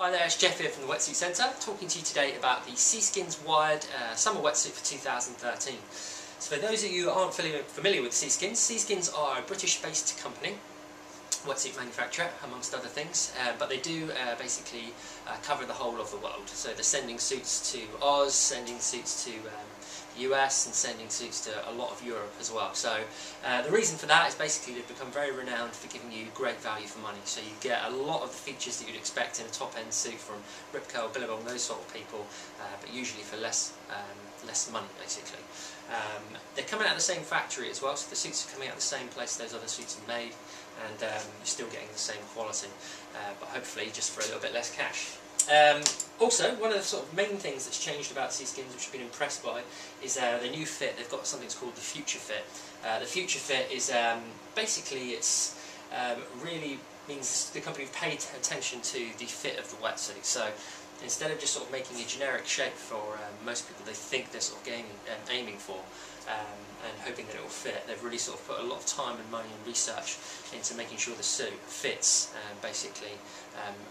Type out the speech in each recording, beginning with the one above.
Hi there, it's Jeff here from the Wetsuit Centre, talking to you today about the Seaskins Wired Summer Wetsuit for 2013. So for those of you who aren't familiar with Seaskins, Seaskins are a British-based company, wetsuit manufacturer amongst other things, but they do basically cover the whole of the world. So they're sending suits to Oz, sending suits to the US, and sending suits to a lot of Europe as well. So the reason for that is basically they've become very renowned for giving you great value for money. So you get a lot of the features that you'd expect in a top-end suit from Rip Curl, Billabong, those sort of people, but usually for less money basically. They're coming out of the same factory as well, so the suits are coming out of the same place those other suits are made, and you're still getting the same quality, but hopefully just for a little bit less cash. Also, one of the sort of main things that's changed about Seaskins, which I've been impressed by, is the new fit. They've got something that's called the Future Fit. The Future Fit is basically really means the company have paid attention to the fit of the wetsuit. So instead of just sort of making a generic shape for most people they think they're sort of aiming for and hoping that it will fit, they've really sort of put a lot of time and money and research into making sure the suit fits basically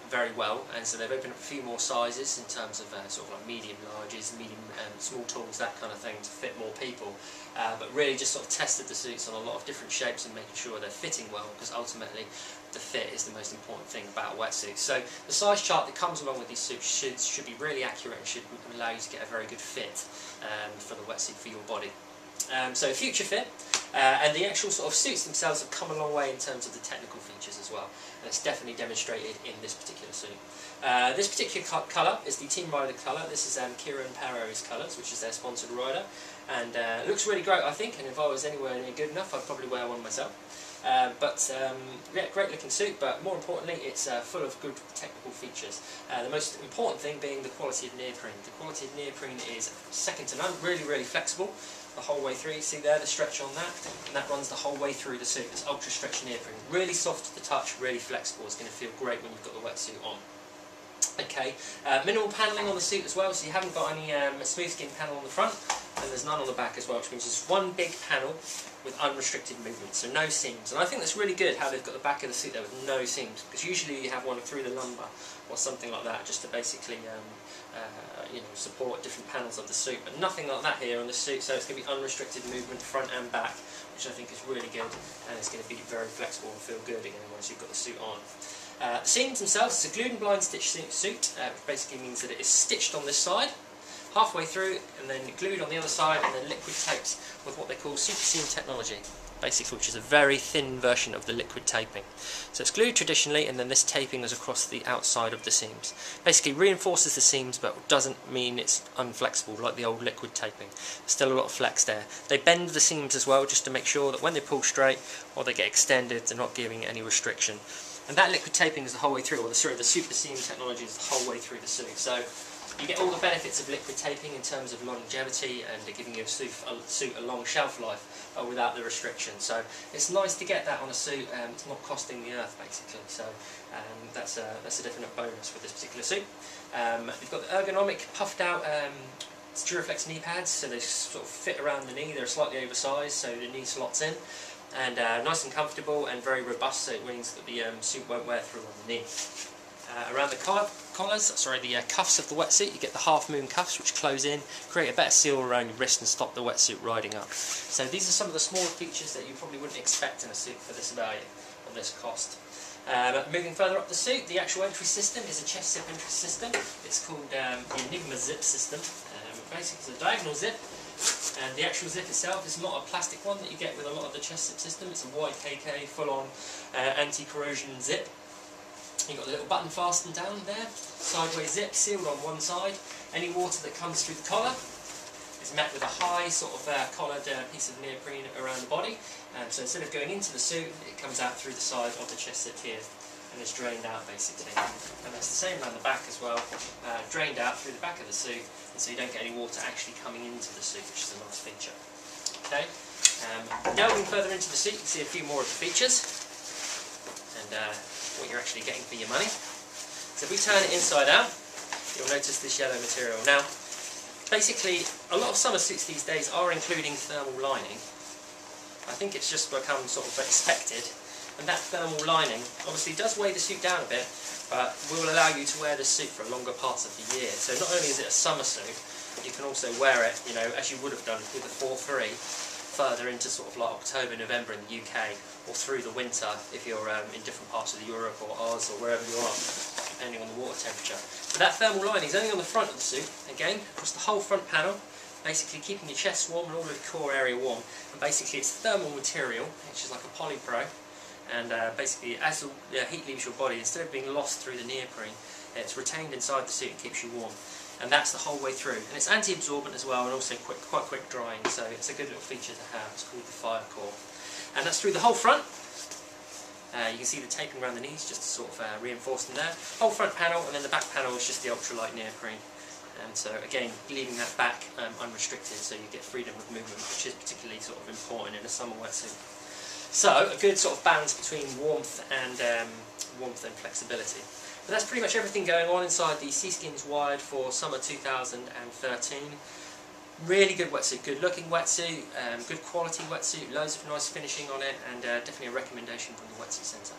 very well, and so they've opened up a few more sizes in terms of sort of like medium larges, medium small talls, that kind of thing, to fit more people, but really just sort of tested the suits on a lot of different shapes and making sure they're fitting well, because ultimately the fit is the most important thing about a wetsuit. So the size chart that comes along with these suits should be really accurate and should allow you to get a very good fit for the wetsuit for your body. So Future Fit, and the actual sort of suits themselves have come a long way in terms of the technical features as well, and it's definitely demonstrated in this particular suit. This particular colour is the Team Rider colour. This is Kira and Paro's colours, which is their sponsored rider, and it looks really great, I think, and if I was anywhere near good enough I'd probably wear one myself. Yeah, great looking suit, but more importantly it's full of good technical features. The most important thing being the quality of neoprene. The quality of neoprene is second to none, really flexible the whole way through. You see there the stretch on that, and that runs the whole way through the suit. It's ultra stretch neoprene, really soft to the touch, really flexible. It's going to feel great when you've got the wetsuit on. Okay, minimal panelling on the suit as well, so you haven't got any smooth skin panel on the front, and there's none on the back as well, which means it's one big panel with unrestricted movement, so no seams. And I think that's really good how they've got the back of the suit there with no seams, because usually you have one through the lumbar or something like that, just to basically support different panels of the suit, but nothing like that here on the suit, so it's going to be unrestricted movement front and back, which I think is really good, and it's going to be very flexible and feel good again once you've got the suit on. The seams themselves, it's a glued and blind stitch suit, which basically means that it is stitched on this side, halfway through, and then glued on the other side, and then liquid taped with what they call super seam technology, basically, which is a very thin version of the liquid taping. So it's glued traditionally, and then this taping is across the outside of the seams. Basically reinforces the seams, but doesn't mean it's unflexible like the old liquid taping. There's still a lot of flex there. They bend the seams as well, just to make sure that when they pull straight or they get extended, they're not giving any restriction. And that liquid taping is the whole way through, or the super seam technology is the whole way through the suit. So you get all the benefits of liquid taping in terms of longevity and giving your suit a long shelf life without the restriction. So it's nice to get that on a suit, it's not costing the earth basically. So that's a definite bonus with this particular suit. You've got the ergonomic puffed out Duraflex knee pads, so they sort of fit around the knee. They're slightly oversized, so the knee slots in, and nice and comfortable and very robust, so it means that the suit won't wear through on the knee. Around the the cuffs of the wetsuit, you get the half moon cuffs, which close in, create a better seal around your wrist and stop the wetsuit riding up. So these are some of the smaller features that you probably wouldn't expect in a suit for this value, or this cost. Moving further up the suit, the actual entry system is a chest zip entry system. It's called the Enigma zip system. Basically it's a diagonal zip, and the actual zip itself is not a plastic one that you get with a lot of the chest zip system. It's a YKK full-on anti-corrosion zip. You've got the little button fastened down there, sideways zip, sealed on one side. Any water that comes through the collar is met with a high sort of collared piece of neoprene around the body. So instead of going into the suit, it comes out through the side of the chest zip here, and is drained out basically. And that's the same around the back as well, drained out through the back of the suit, and so you don't get any water actually coming into the suit, which is a nice feature. Okay. Delving further into the suit, you can see a few more of the features, and what you're actually getting for your money. So if we turn it inside out, you'll notice this yellow material. Now, basically, a lot of summer suits these days are including thermal lining. I think it's just become sort of expected And that thermal lining obviously does weigh the suit down a bit, but will allow you to wear this suit for longer parts of the year. So not only is it a summer suit, you can also wear it, you know, as you would have done with the 4-3, further into sort of like October, November in the UK, or through the winter if you're in different parts of Europe or Oz or wherever you are, depending on the water temperature. But that thermal lining is only on the front of the suit, again, across the whole front panel, basically keeping your chest warm and all of the core area warm. And basically it's thermal material, which is like a polypro, and basically as the heat leaves your body, instead of being lost through the neoprene, it's retained inside the suit and keeps you warm. And that's the whole way through. And it's anti-absorbent as well, and also quite quick drying, so it's a good little feature to have. It's called the Fire Core. And that's through the whole front. You can see the taping around the knees, just to sort of reinforce them there. Whole front panel, and then the back panel is just the ultralight neoprene. And so again, leaving that back unrestricted, so you get freedom of movement, which is particularly sort of important in a summer wetsuit. So a good sort of balance between warmth and flexibility. But that's pretty much everything going on inside the Seaskins Wired for summer 2013. Really good wetsuit, good looking wetsuit, good quality wetsuit, loads of nice finishing on it, and definitely a recommendation from the Wetsuit Centre.